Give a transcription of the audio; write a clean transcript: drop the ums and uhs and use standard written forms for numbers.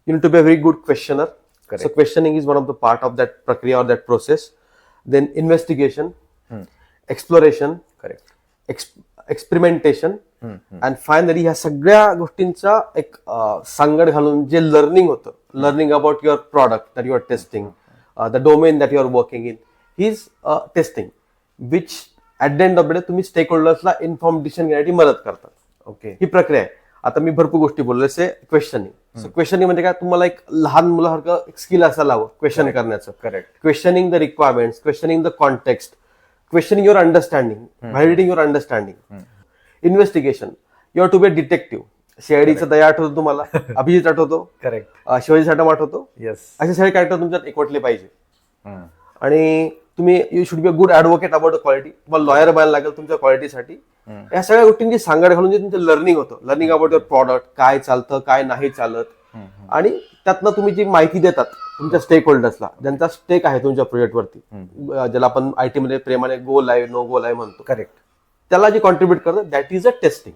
You need to be a very good questioner. Correct. So questioning is one of the part of that prakriya or that process. Then investigation, exploration, correct. Experimentation and finally ह्या सगळ्या गोष्टींचा एक सांगड घालून जे learning होतं, learning about your product that you are testing, the domain that you are working in, his testing which at the end of the day तुम्ही स्टेक होल्डर्सला इन्फॉर्म डिसिजन घेण्यासाठी मदत करतात. ओके. ही प्रक्रिया आहे. आता मी भरपूर गोष्टी बोललो, से क्वेश्चनिंग. सो क्वेश्चनिंग म्हणजे काय, तुम्हाला एक लहान मुलासारखं एक स्किल असायला हवं क्वेश्चन करण्याचं. Correct. Questioning the requirements, questioning the context, questioning your understanding, validating your understanding. Investigation, you are to be a detective. सीआयडीचा दया आठवतो तुम्हाला, अभिजित आठवतो, करेक्ट. शिवाजी साठम आठवतो. येस. असे सगळे कॅरेक्टर तुमच्यात एकवटले पाहिजे. आणि तुम्ही you should be a good advocate about a quality. तुम्हाला लॉयर बनायला लागेल तुमच्या क्वालिटीसाठी. या सगळ्या गोष्टींची सांगड घालून जे तुमचं लर्निंग होतं, लर्निंग अबाउट युअर प्रॉडक्ट, काय चालतं काय नाही चालत, आणि त्यातनं तुम्ही जी माहिती देतात तुमच्या स्टेक होल्डर्सला, ज्यांचा स्टेक आहे तुमच्या प्रोजेक्टवरती, ज्याला आपण आयटी मध्ये प्रेमाने go live no go live म्हणतो, करेक्ट. त्याला जे कॉन्ट्रीब्युट करतं, दॅट इज अ टेस्टिंग.